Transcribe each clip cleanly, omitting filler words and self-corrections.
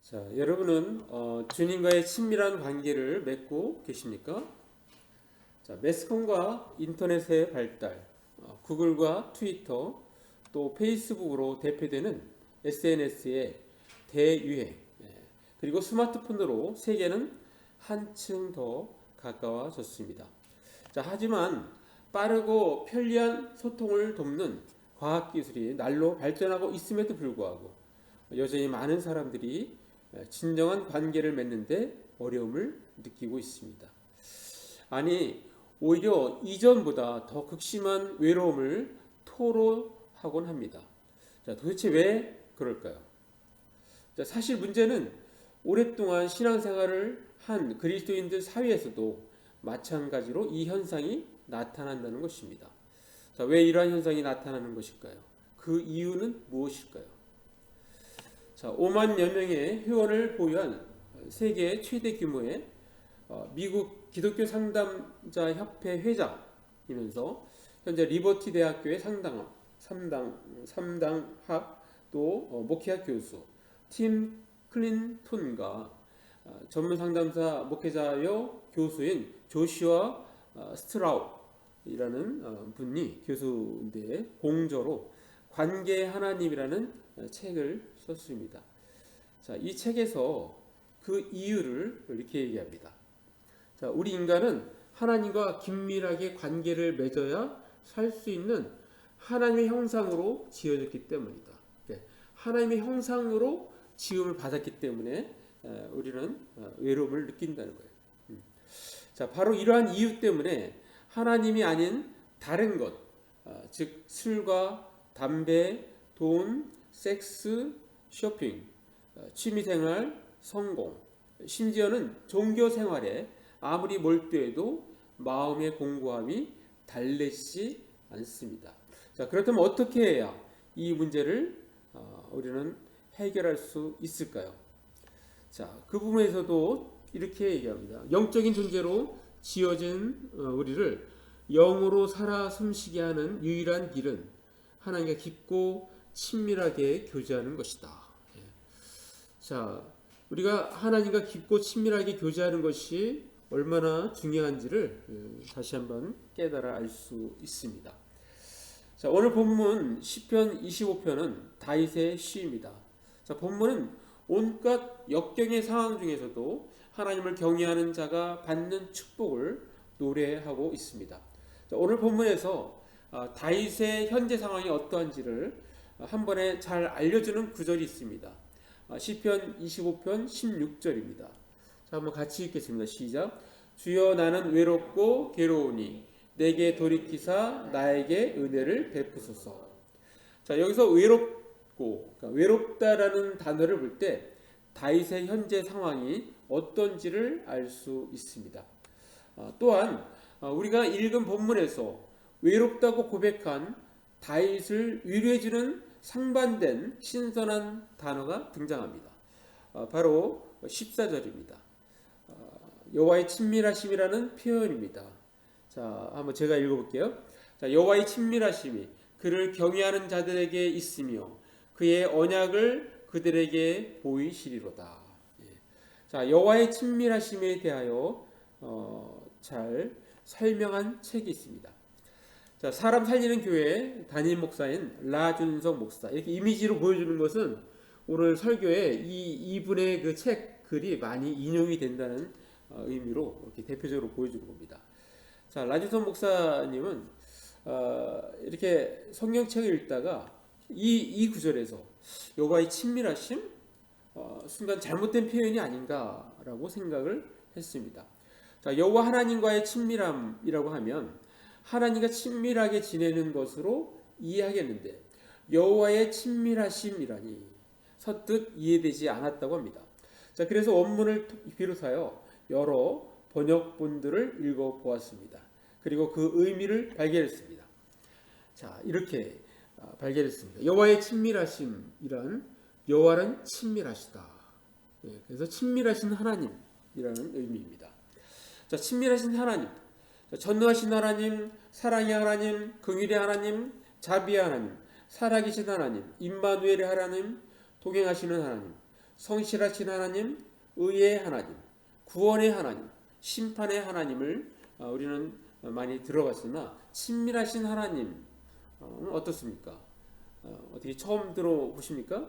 자, 여러분은 주님과의 친밀한 관계를 맺고 계십니까? 자, 매스컴과 인터넷의 발달, 구글과 트위터, 또 페이스북으로 대표되는 SNS의 대유행, 그리고 스마트폰으로 세계는 한층 더 가까워졌습니다. 자, 하지만 빠르고 편리한 소통을 돕는 과학기술이 날로 발전하고 있음에도 불구하고 여전히 많은 사람들이 진정한 관계를 맺는데 어려움을 느끼고 있습니다. 아니, 오히려 이전보다 더 극심한 외로움을 토로하곤 합니다. 자, 도대체 왜 그럴까요? 자, 사실 문제는 오랫동안 신앙생활을 한 그리스도인들 사이에서도 마찬가지로 이 현상이 나타난다는 것입니다. 자, 왜 이러한 현상이 나타나는 것일까요? 그 이유는 무엇일까요? 자, 5만여 명의 회원을 보유한 세계 최대 규모의 미국 기독교 상담자 협회 회장이면서 현재 리버티 대학교의 삼당학 또 목회학 교수 팀 클린톤과 전문 상담사 목회자여 교수인 조슈아 스트라우이라는 분이 교수인데 공저로 관계 하나님이라는 책을 썼습니다. 자, 이 책에서 그 이유를 이렇게 얘기합니다. 자, 우리 인간은 하나님과 긴밀하게 관계를 맺어야 살 수 있는 하나님의 형상으로 지어졌기 때문이다. 하나님의 형상으로 지음을 받았기 때문에 우리는 외로움을 느낀다는 거예요. 자, 바로 이러한 이유 때문에 하나님이 아닌 다른 것, 즉 술과 담배, 돈, 섹스, 쇼핑, 취미생활, 성공, 심지어는 종교생활에 아무리 몰두해도 마음의 공고함이 달래지 않습니다. 자, 그렇다면 어떻게 해야 이 문제를 우리는 해결할 수 있을까요? 자, 그 부분에서도 이렇게 얘기합니다. 영적인 존재로 지어진 우리를 영으로 살아 숨쉬게 하는 유일한 길은 하나님과 깊고 친밀하게 교제하는 것이다. 자, 우리가 하나님과 깊고 친밀하게 교제하는 것이 얼마나 중요한지를 다시 한번 깨달아 알 수 있습니다. 자, 오늘 본문 시편 25편은 다윗의 시입니다. 자, 본문은 온갖 역경의 상황 중에서도 하나님을 경외하는 자가 받는 축복을 노래하고 있습니다. 자, 오늘 본문에서 다윗의 현재 상황이 어떠한지를 한 번에 잘 알려주는 구절이 있습니다. 시편 25편 16절입니다. 자, 한번 같이 읽겠습니다. 시작. 주여, 나는 외롭고 괴로우니 내게 돌이키사 나에게 은혜를 베푸소서. 자, 여기서 외롭고, 그러니까 외롭다라는 단어를 볼 때 다윗의 현재 상황이 어떤지를 알 수 있습니다. 또한 우리가 읽은 본문에서 외롭다고 고백한 다윗을 위로해주는 상반된 신선한 단어가 등장합니다. 바로 14절입니다. 여호와의 친밀하심이라는 표현입니다. 자, 한번 제가 읽어볼게요. 자, 여호와의 친밀하심이 그를 경외하는 자들에게 있으며 그의 언약을 그들에게 보이시리로다. 자, 여호와의 친밀하심에 대하여 잘 설명한 책이 있습니다. 자, 사람 살리는 교회 담임 목사인 라준석 목사, 이렇게 이미지로 보여주는 것은 오늘 설교에 이분의 그 책 글이 많이 인용이 된다는 의미로 이렇게 대표적으로 보여주는 겁니다. 자, 라준석 목사님은 이렇게 성경책을 읽다가 이 구절에서 여호와의 친밀하심, 순간 잘못된 표현이 아닌가라고 생각을 했습니다. 자, 여호와 하나님과의 친밀함이라고 하면 하나님과 친밀하게 지내는 것으로 이해하겠는데 여호와의 친밀하심이라니 서뜻 이해되지 않았다고 합니다. 자, 그래서 원문을 비롯하여 여러 번역본들을 읽어보았습니다. 그리고 그 의미를 발견했습니다. 자, 이렇게 발견했습니다. 여호와의 친밀하심이란 여호와는 친밀하시다. 그래서 친밀하신 하나님이라는 의미입니다. 자, 친밀하신 하나님, 전능하신 하나님, 사랑의 하나님, 긍휼의 하나님, 자비의 하나님, 살아계신 하나님, 임마누엘의 하나님, 동행하시는 하나님, 성실하신 하나님, 의의 하나님, 구원의 하나님, 심판의 하나님을 우리는 많이 들어봤으나 친밀하신 하나님 어떻습니까? 어떻게 처음 들어보십니까?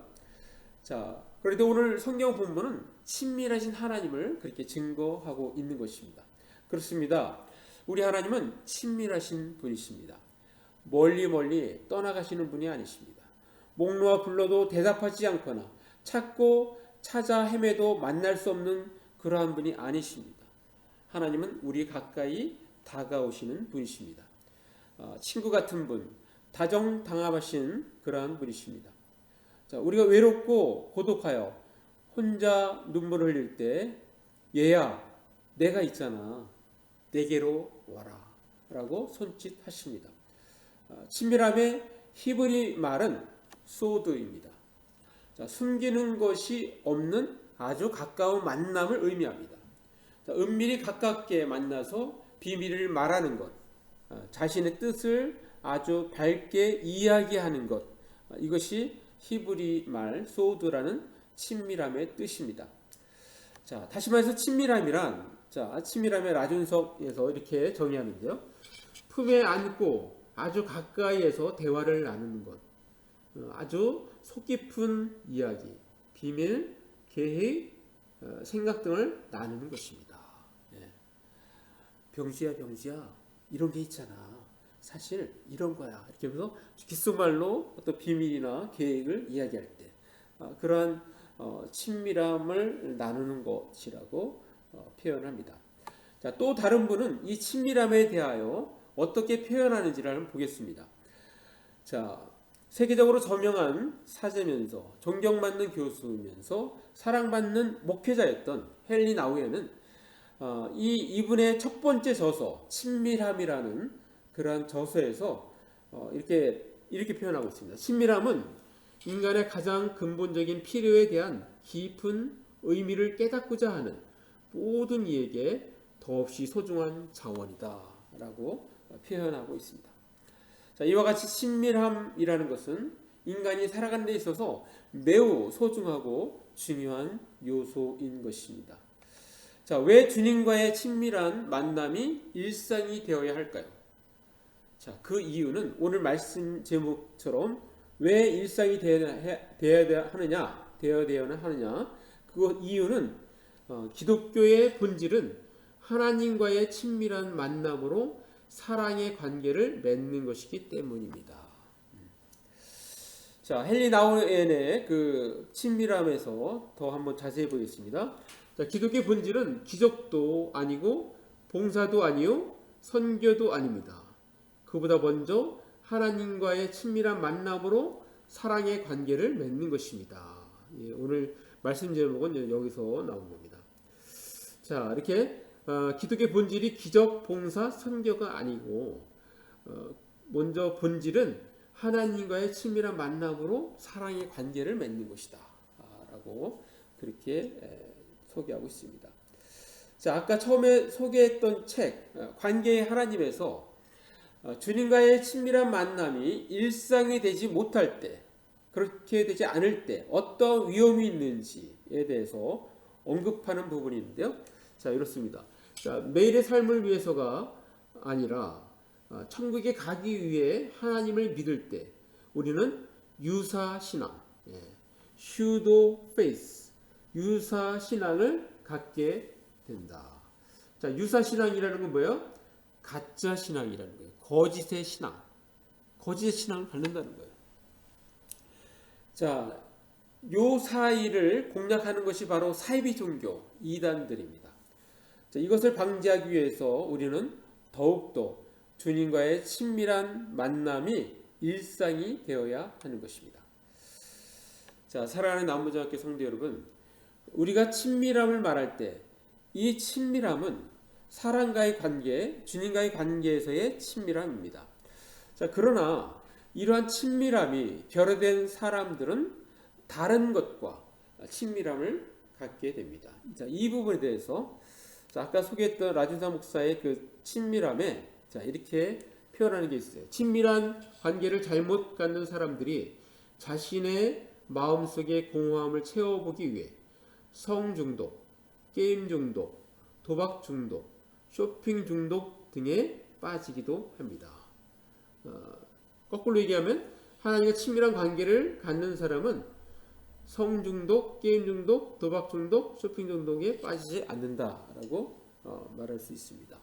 자, 그래도 오늘 성경 본문은 친밀하신 하나님을 그렇게 증거하고 있는 것입니다. 그렇습니다. 우리 하나님은 친밀하신 분이십니다. 멀리 멀리 떠나가시는 분이 아니십니다. 목 놓아 불러도 대답하지 않거나 찾고 찾아 헤매도 만날 수 없는 그러한 분이 아니십니다. 하나님은 우리 가까이 다가오시는 분이십니다. 친구 같은 분, 다정당함하신 그러한 분이십니다. 자, 우리가 외롭고 고독하여 혼자 눈물을 흘릴 때 얘야 내가 있잖아 내게로 와라 라고 손짓하십니다. 친밀함의 히브리 말은 소드입니다. 자, 숨기는 것이 없는 아주 가까운 만남을 의미합니다. 자, 은밀히 가깝게 만나서 비밀을 말하는 것, 자신의 뜻을 아주 밝게 이야기하는 것, 이것이 히브리 말 소드라는 친밀함의 뜻입니다. 자, 다시 말해서 친밀함이란, 자, 친밀함의 라준석에서 이렇게 정의하는데요. 품에 안고 아주 가까이에서 대화를 나누는 것, 아주 속 깊은 이야기, 비밀, 계획, 생각 등을 나누는 것입니다. 병주야 병주야 이런 게 있잖아. 사실 이런 거야. 이렇게 하면서 귓속말로 어떤 비밀이나 계획을 이야기할 때 그러한 친밀함을 나누는 것이라고 표현합니다. 자, 또 다른 분은 이 친밀함에 대하여 어떻게 표현하는지를 한번 보겠습니다. 자, 세계적으로 저명한 사제면서 존경받는 교수면서 사랑받는 목회자였던 헨리 나우에는 이분의 첫 번째 저서 친밀함이라는 그러한 저서에서 이렇게 표현하고 있습니다. 친밀함은 인간의 가장 근본적인 필요에 대한 깊은 의미를 깨닫고자 하는 모든 이에게 더없이 소중한 자원이다 라고 표현하고 있습니다. 자, 이와 같이 친밀함이라는 것은 인간이 살아가는 데 있어서 매우 소중하고 중요한 요소인 것입니다. 자, 왜 주님과의 친밀한 만남이 일상이 되어야 할까요? 자, 그 이유는 오늘 말씀 제목처럼 왜 일상이 되어야 하느냐? 그 이유는 기독교의 본질은 하나님과의 친밀한 만남으로 사랑의 관계를 맺는 것이기 때문입니다. 자, 헨리 나우엔의 그 친밀함에서 더 한번 자세히 보겠습니다. 자, 기독교의 본질은 기적도 아니고 봉사도 아니요 선교도 아닙니다. 그보다 먼저 하나님과의 친밀한 만남으로 사랑의 관계를 맺는 것입니다. 예, 오늘 말씀 제목은 여기서 나온 겁니다. 자, 이렇게 기독교의 본질이 기적, 봉사, 선교가 아니고 먼저 본질은 하나님과의 친밀한 만남으로 사랑의 관계를 맺는 것이다 라고 그렇게 소개하고 있습니다. 자, 아까 처음에 소개했던 책 관계의 하나님에서 주님과의 친밀한 만남이 일상이 되지 못할 때, 그렇게 되지 않을 때 어떤 위험이 있는지에 대해서 언급하는 부분이 있는데요. 자, 이렇습니다. 자, 매일의 삶을 위해서가 아니라 천국에 가기 위해 하나님을 믿을 때 우리는 유사신앙, 슈도 페이스, 유사신앙을 갖게 된다. 자, 유사신앙이라는 건 뭐예요? 가짜 신앙이라는 거예요. 거짓의 신앙. 거짓의 신앙을 갖는다는 거예요. 자, 요 사이를 공략하는 것이 바로 사이비 종교 이단들입니다. 자, 이것을 방지하기 위해서 우리는 더욱더 주님과의 친밀한 만남이 일상이 되어야 하는 것입니다. 자, 사랑하는 남부장학교 성도 여러분, 우리가 친밀함을 말할 때 이 친밀함은 사랑과의 관계, 주님과의 관계에서의 친밀함입니다. 자, 그러나 이러한 친밀함이 결여된 사람들은 다른 것과 친밀함을 갖게 됩니다. 자, 이 부분에 대해서 아까 소개했던 라준사 목사의 그 친밀함에 이렇게 표현하는 게 있어요. 친밀한 관계를 잘못 갖는 사람들이 자신의 마음속의 공허함을 채워보기 위해 성 중독, 게임 중독, 도박 중독, 쇼핑 중독 등에 빠지기도 합니다. 거꾸로 얘기하면 하나님과 친밀한 관계를 갖는 사람은 성 중독, 게임 중독, 도박 중독, 쇼핑 중독에 빠지지 않는다라고 말할 수 있습니다.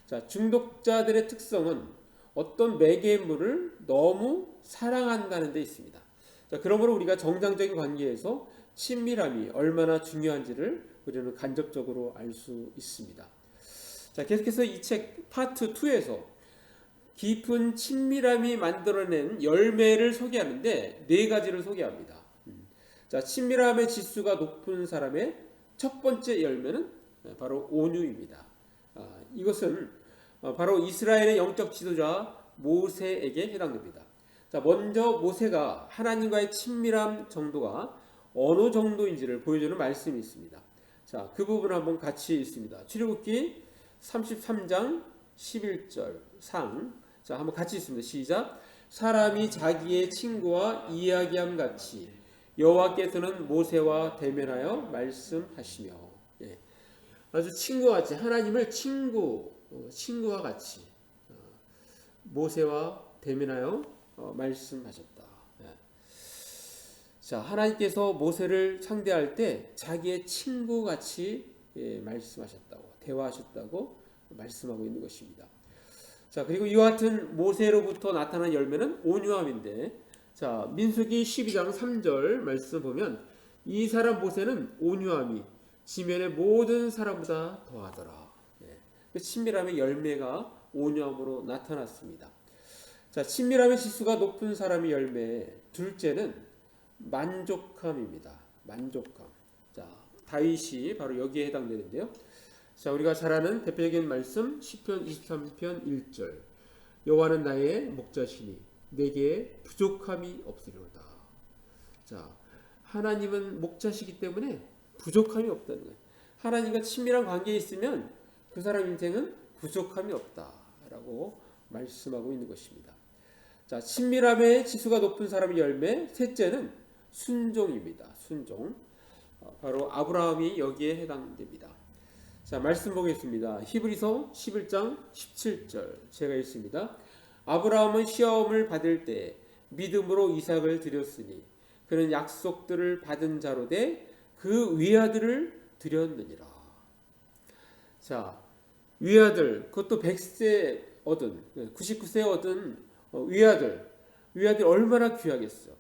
자, 중독자들의 특성은 어떤 매개물을 너무 사랑한다는 데 있습니다. 자, 그러므로 우리가 정상적인 관계에서 친밀함이 얼마나 중요한지를 우리는 간접적으로 알 수 있습니다. 자, 계속해서 이 책 파트 2에서 깊은 친밀함이 만들어낸 열매를 소개하는데 네 가지를 소개합니다. 자, 친밀함의 지수가 높은 사람의 첫 번째 열매는 바로 온유입니다. 이것은 바로 이스라엘의 영적 지도자 모세에게 해당됩니다. 자, 먼저 모세가 하나님과의 친밀함 정도가 어느 정도인지를 보여주는 말씀이 있습니다. 자, 그 부분 한번 같이 읽습니다. 출애굽기 33장 11절 상. 자, 한번 같이 읽습니다. 시작. 사람이 자기의 친구와 이야기함 같이 여호와께서는 모세와 대면하여 말씀하시며. 예. 아주 친구같이 하나님을 친구와 같이 모세와 대면하여 말씀하셨다. 예. 자, 하나님께서 모세를 상대할 때 자기의 친구같이 말씀하셨다고, 대화하셨다고 말씀하고 있는 것입니다. 자, 그리고 이와 같은 모세로부터 나타난 열매는 온유함인데, 자, 민수기 12장 3절 말씀 보면 이 사람 모세는 온유함이 지면의 모든 사람보다 더하더라. 예. 친밀함의 열매가 온유함으로 나타났습니다. 자, 친밀함의 지수가 높은 사람의 열매 둘째는 만족함입니다. 만족감. 자, 다윗이 바로 여기에 해당되는데요. 자, 우리가 잘 아는 대표적인 말씀 시편 23편 1절. 여호와는 나의 목자시니 내게 부족함이 없으리로다. 자, 하나님은 목자시기 때문에 부족함이 없다는 거예요. 하나님과 친밀한 관계에 있으면 그 사람 인생은 부족함이 없다라고 말씀하고 있는 것입니다. 자, 친밀함의 지수가 높은 사람의 열매 셋째는 순종입니다. 순종. 바로 아브라함이 여기에 해당됩니다. 자, 말씀 보겠습니다. 히브리서 11장 17절 제가 읽습니다. 아브라함은 시험을 받을 때 믿음으로 이삭을 드렸으니 그는 약속들을 받은 자로 돼 그 위아들을 드렸느니라. 자, 위아들, 그것도 100세 얻은 99세 얻은 위아들 얼마나 귀하겠어.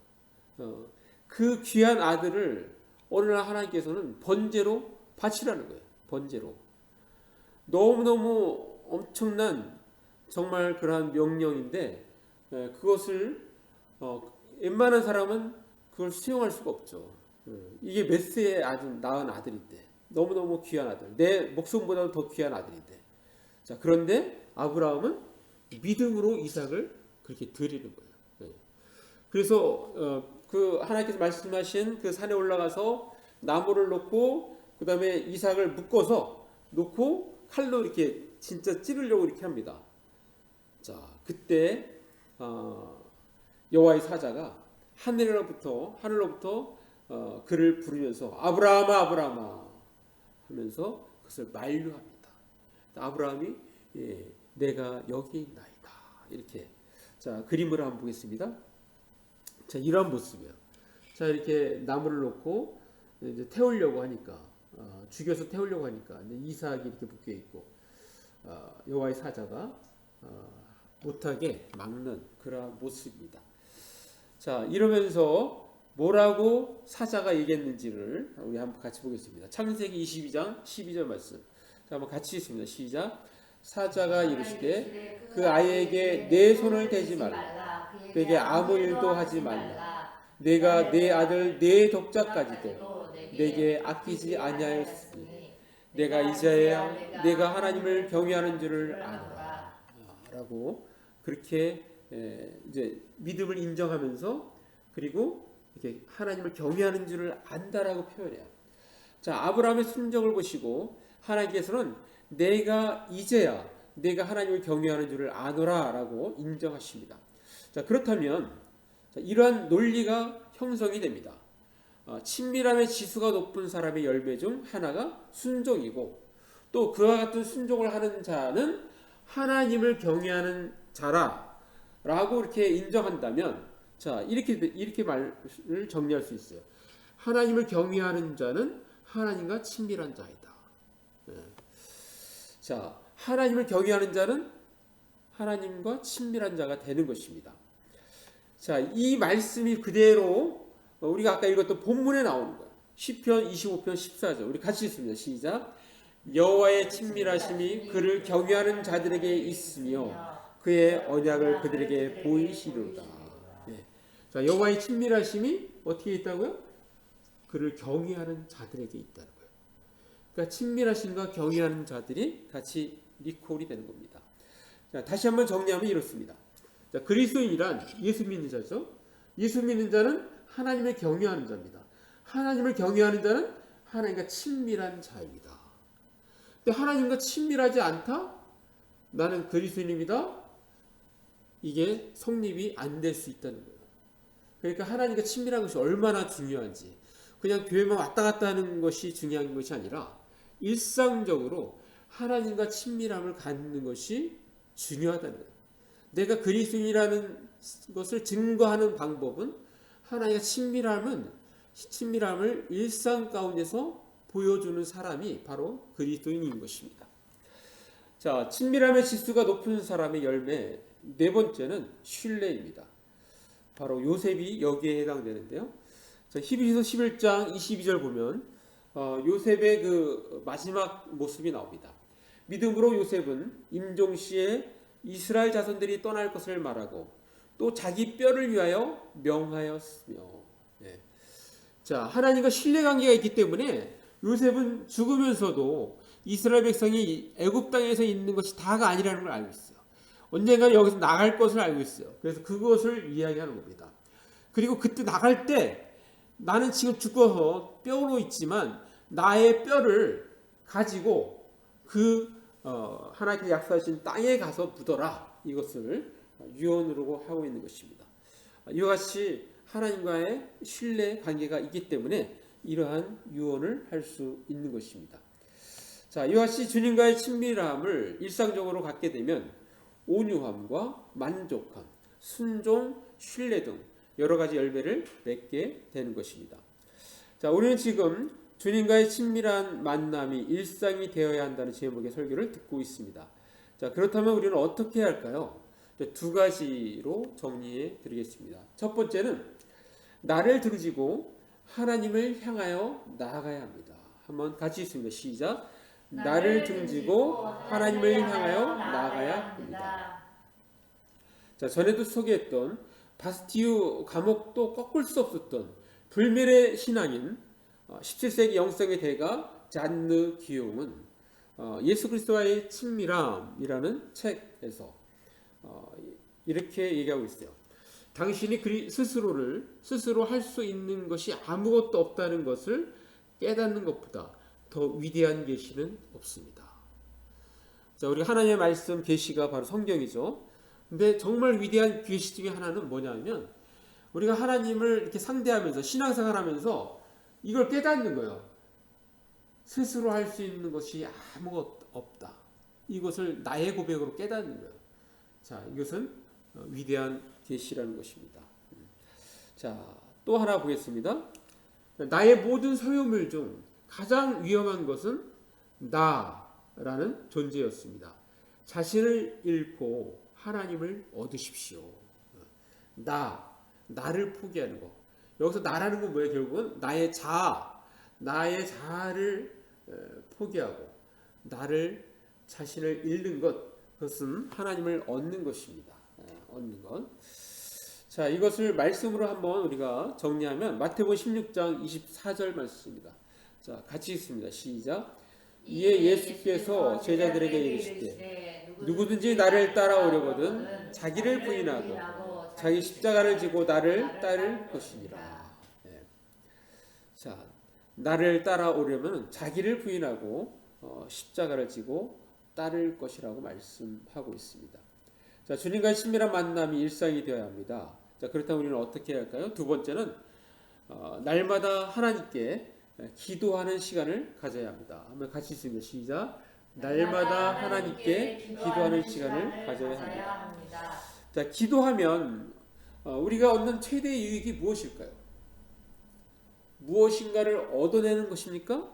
그 귀한 아들을 어느 날 하나님께서는 번제로 바치라는 거예요. 번제로. 너무너무 엄청난 정말 그러한 명령인데 그것을 웬만한 사람은 그걸 수용할 수가 없죠. 이게 몇 세에 아주 낳은 아들인데, 너무너무 귀한 아들, 내 목숨보다도 더 귀한 아들인데, 자, 그런데 아브라함은 믿음으로 이삭을 그렇게 드리는 거예요. 그래서 그 하나님께서 말씀하신 그 산에 올라가서 나무를 놓고 그 다음에 이삭을 묶어서 놓고 칼로 이렇게 진짜 찌르려고 이렇게 합니다. 자, 그때 여호와의 사자가 하늘로부터 그를 부르면서 아브라함아 아브라함아 하면서 그것을 만류합니다. 아브라함이 내가 여기 있나이다 이렇게. 자, 그림을 한번 보겠습니다. 자, 이런 모습이에요. 자, 이렇게 나무를 놓고 이제 태우려고 하니까 죽여서 태우려고 하니까 이삭이 이렇게 묶여 있고 여호와의 사자가 못하게 막는 그런 모습입니다. 자, 이러면서 뭐라고 사자가 얘기했는지를 우리 한번 같이 보겠습니다. 창세기 22장 12절 말씀. 자, 한번 같이 읽습니다. 시작. 사자가 이르시되 그 아이에게 내 손을 대지 말라. 그에게 아무 일도 하지 말라. 내가 내 아들 내 독자까지도 내게 아끼지 아니하였으니 내가 이제야 내가 하나님을 경외하는 줄을 아노라. 라고 그렇게 이제 믿음을 인정하면서 그리고 이렇게 하나님을 경외하는 줄을 안다라고 표현해요. 자, 아브라함의 순종을 보시고 하나님께서는 내가 이제야 내가 하나님을 경외하는 줄을 아노라라고 인정하십니다. 자, 그렇다면 이러한 논리가 형성이 됩니다. 친밀함의 지수가 높은 사람의 열매 중 하나가 순종이고, 또 그와 같은 순종을 하는 자는 하나님을 경외하는 자라라고 이렇게 인정한다면, 자, 이렇게 말을 정리할 수 있어요. 하나님을 경외하는 자는 하나님과 친밀한 자이다. 예. 자, 하나님을 경외하는 자는 하나님과 친밀한 자가 되는 것입니다. 자, 이 말씀이 그대로 우리가 아까 읽었던 본문에 나오는 거예요. 시편 25편 14절. 우리 같이 읽습니다. 시작. 여호와의 친밀하심이 그를 경외하는 자들에게 있으며 그의 언약을 그들에게 보이시리로다. 네. 자, 여호와의 친밀하심이 어떻게 있다고요? 그를 경외하는 자들에게 있다는 거예요. 그러니까 친밀하심과 경외하는 자들이 같이 리콜이 되는 겁니다. 자, 다시 한번 정리하면 이렇습니다. 자, 그리스도인이란 예수 믿는 자죠. 예수 믿는 자는 하나님을 경외하는 자입니다. 하나님을 경외하는 자는 하나님과 친밀한 자입니다. 근데 하나님과 친밀하지 않다? 나는 그리스도인입니다. 이게 성립이 안 될 수 있다는 거예요. 그러니까 하나님과 친밀한 것이 얼마나 중요한지, 그냥 교회만 왔다 갔다 하는 것이 중요한 것이 아니라 일상적으로 하나님과 친밀함을 갖는 것이 중요하다는 거예요. 내가 그리스도인이라는 것을 증거하는 방법은 하나님과 친밀함을 일상 가운데서 보여주는 사람이 바로 그리스도인인 것입니다. 자, 친밀함의 지수가 높은 사람의 열매, 네 번째는 신뢰입니다. 바로 요셉이 여기에 해당되는데요. 자, 히브리서 11장 22절 보면 요셉의 그 마지막 모습이 나옵니다. 믿음으로 요셉은 임종시에 이스라엘 자손들이 떠날 것을 말하고 또 자기 뼈를 위하여 명하였으며. 네. 자, 하나님과 신뢰관계가 있기 때문에 요셉은 죽으면서도 이스라엘 백성이 애굽 땅에서 있는 것이 다가 아니라는 걸 알고 있어요. 언젠가는 여기서 나갈 것을 알고 있어요. 그래서 그것을 이야기하는 겁니다. 그리고 그때 나갈 때 나는 지금 죽어서 뼈로 있지만 나의 뼈를 가지고 하나님께 약속하신 땅에 가서 묻어라. 이것을 유언으로 하고 있는 것입니다. 이와 같이 하나님과의 신뢰 관계가 있기 때문에 이러한 유언을 할 수 있는 것입니다. 자, 이와 같이 주님과의 친밀함을 일상적으로 갖게 되면 온유함과 만족함, 순종, 신뢰 등 여러 가지 열매를 맺게 되는 것입니다. 자, 우리는 지금 주님과의 친밀한 만남이 일상이 되어야 한다는 제목의 설교를 듣고 있습니다. 자, 그렇다면 우리는 어떻게 해야 할까요? 두 가지로 정리해 드리겠습니다. 첫 번째는 나를 등지고 하나님을 향하여 나아가야 합니다. 한번 같이 읽습니다. 시작. 나를 등지고 하나님을 향하여 나아가야 합니다. 자, 전에도 소개했던 바스티유 감옥도 꺾을 수 없었던 불멸의 신앙인 17세기 영성의 대가 잔느 기용은 예수 그리스도와의 친밀함이라는 책에서 이렇게 얘기하고 있어요. 당신이 스스로 할 수 있는 것이 아무것도 없다는 것을 깨닫는 것보다 더 위대한 계시는 없습니다. 자, 우리 하나님의 말씀 계시가 바로 성경이죠. 근데 정말 위대한 계시 중에 하나는 뭐냐면 우리가 하나님을 이렇게 상대하면서 신앙생활하면서 이걸 깨닫는 거예요. 스스로 할 수 있는 것이 아무것도 없다. 이것을 나의 고백으로 깨닫는 거예요. 자, 이것은 위대한 계시라는 것입니다. 자, 또 하나 보겠습니다. 나의 모든 소유물 중 가장 위험한 것은 나라는 존재였습니다. 자신을 잃고 하나님을 얻으십시오. 나를 포기하는 거. 여기서 나라는 건 뭐예요? 결국은 나의 자아를 포기하고 자신을 잃는 것. 그것은 하나님을 얻는 것입니다. 얻는 것. 자, 이것을 말씀으로 한번 우리가 정리하면 마태복음 16장 24절 말씀입니다. 자, 같이 읽습니다. 시작. 이에 예수께서 제자들에게 이르시되 누구든지 나를 따라오려거든 자기를 부인하고 자기 십자가를 지고 나를 따를 것이니라. 네. 자, 나를 따라오려면 자기를 부인하고 십자가를 지고 따를 것이라고 말씀하고 있습니다. 자, 주님과의 친밀한 만남이 일상이 되어야 합니다. 자, 그렇다면 우리는 어떻게 해야 할까요? 두 번째는 날마다 하나님께 기도하는 시간을 가져야 합니다. 한번 같이 읽습니다. 시작. 날마다 하나님께 기도하는 시간을 가져야 합니다. 자, 기도하면 우리가 얻는 최대의 유익이 무엇일까요? 무엇인가를 얻어내는 것입니까?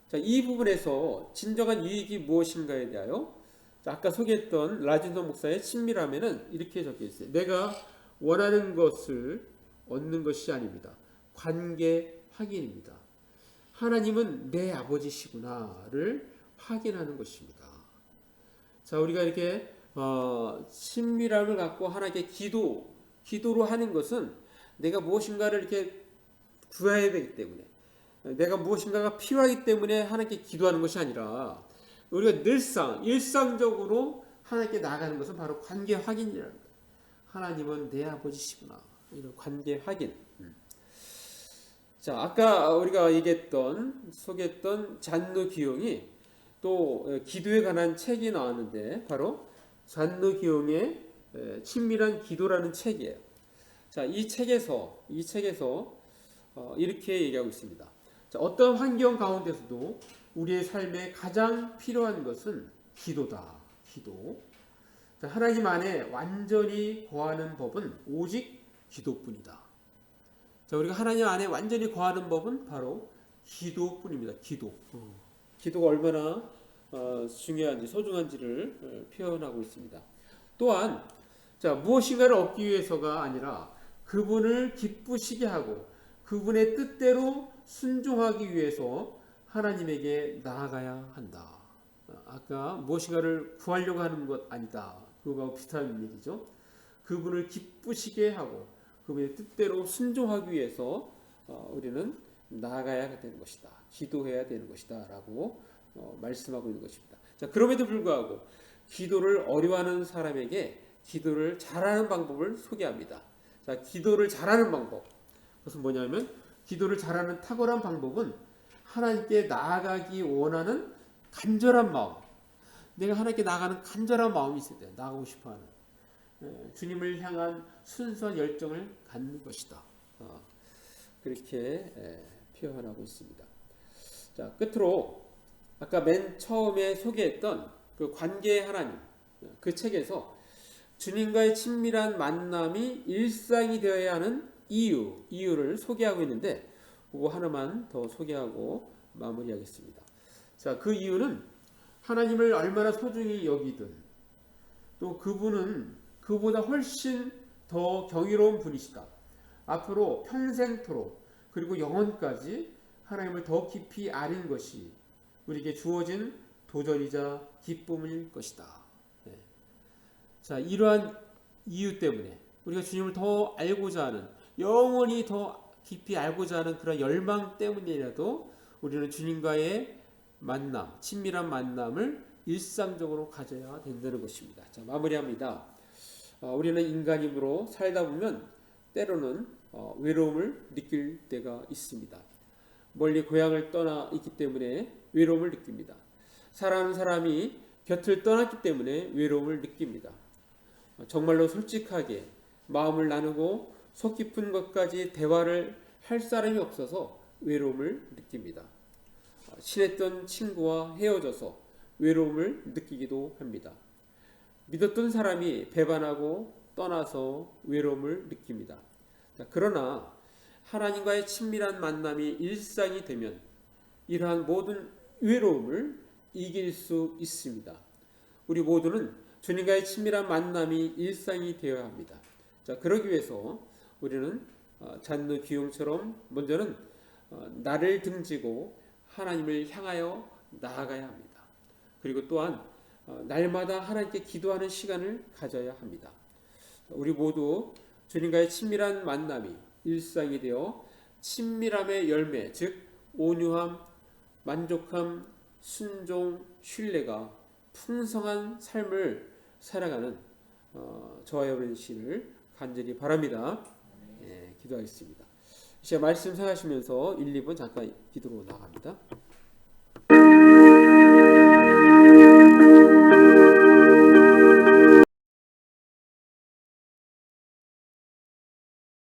자, 이 부분에서 진정한 유익이 무엇인가에 대하여 아까 소개했던 라진도 목사의 친밀함에는 이렇게 적혀 있어요. 내가 원하는 것을 얻는 것이 아닙니다. 관계 확인입니다. 하나님은 내 아버지시구나를 확인하는 것입니다. 자, 우리가 이렇게 친밀함을 갖고 하나님께 기도로 하는 것은 내가 무엇인가를 이렇게 구해야 되기 때문에, 내가 무엇인가가 필요하기 때문에 하나님께 기도하는 것이 아니라 우리가 늘상 일상적으로 하나님께 나아가는 것은 바로 관계 확인이라는 거예요. 하나님은 내 아버지시구나, 이런 관계 확인. 자, 아까 우리가 소개했던 잔누 기용이 또 기도에 관한 책이 나왔는데 바로 잔누 기용의 친밀한 기도라는 책이에요. 자, 이 책에서 이렇게 얘기하고 있습니다. 자, 어떤 환경 가운데서도 우리의 삶에 가장 필요한 것은 기도다. 기도. 자, 하나님 안에 완전히 거하는 법은 오직 기도뿐이다. 자, 우리가 하나님 안에 완전히 거하는 법은 바로 기도뿐입니다. 기도가 얼마나 중요한지, 소중한지를 표현하고 있습니다. 또한 자, 무엇인가를 얻기 위해서가 아니라 그분을 기쁘시게 하고 그분의 뜻대로 순종하기 위해서 하나님에게 나아가야 한다. 아까 무엇인가를 구하려고 하는 것 아니다. 그거와 비슷한 얘기죠. 그분을 기쁘시게 하고 그분의 뜻대로 순종하기 위해서 우리는 나아가야 되는 것이다. 기도해야 되는 것이다. 라고 말씀하고 있는 것입니다. 자, 그럼에도 불구하고 기도를 어려워하는 사람에게 기도를 잘하는 방법을 소개합니다. 자, 기도를 잘하는 방법. 그것은 뭐냐면 기도를 잘하는 탁월한 방법은 하나님께 나아가기 원하는 간절한 마음. 내가 하나님께 나아가는 간절한 마음이 있어야 돼요. 나아가고 싶어하는. 주님을 향한 순수한 열정을 갖는 것이다. 그렇게 표현하고 있습니다. 자, 끝으로 아까 맨 처음에 소개했던 그 관계의 하나님, 그 책에서 주님과의 친밀한 만남이 일상이 되어야 하는 이유를 소개하고 있는데 그거 하나만 더 소개하고 마무리하겠습니다. 자, 그 이유는 하나님을 얼마나 소중히 여기든 또 그분은 그보다 훨씬 더 경이로운 분이시다. 앞으로 평생토록 그리고 영원까지 하나님을 더 깊이 아는 것이 우리에게 주어진 도전이자 기쁨일 것이다. 네. 자, 이러한 이유 때문에 우리가 주님을 더 알고자 하는, 영원히 더 깊이 알고자 하는 그런 열망 때문이라도 우리는 주님과의 만남, 친밀한 만남을 일상적으로 가져야 된다는 것입니다. 자, 마무리합니다. 우리는 인간이므로 살다 보면 때로는 외로움을 느낄 때가 있습니다. 멀리 고향을 떠나 있기 때문에 외로움을 느낍니다. 사랑하는 사람이 곁을 떠났기 때문에 외로움을 느낍니다. 정말로 솔직하게 마음을 나누고 속 깊은 것까지 대화를 할 사람이 없어서 외로움을 느낍니다. 친했던 친구와 헤어져서 외로움을 느끼기도 합니다. 믿었던 사람이 배반하고 떠나서 외로움을 느낍니다. 그러나 하나님과의 친밀한 만남이 일상이 되면 이러한 모든 외로움을 이길 수 있습니다. 우리 모두는 주님과의 친밀한 만남이 일상이 되어야 합니다. 자, 그러기 위해서 우리는 잔누 기용처럼 먼저는 나를 등지고 하나님을 향하여 나아가야 합니다. 그리고 또한 날마다 하나님께 기도하는 시간을 가져야 합니다. 우리 모두 주님과의 친밀한 만남이 일상이 되어 친밀함의 열매, 즉 온유함, 만족함, 순종, 신뢰가 풍성한 삶을 살아가는 저와 여러분 되시기를 간절히 바랍니다. 기도하겠습니다. 이제 말씀 생각하시면서 1, 2분 잠깐 기도로 나갑니다.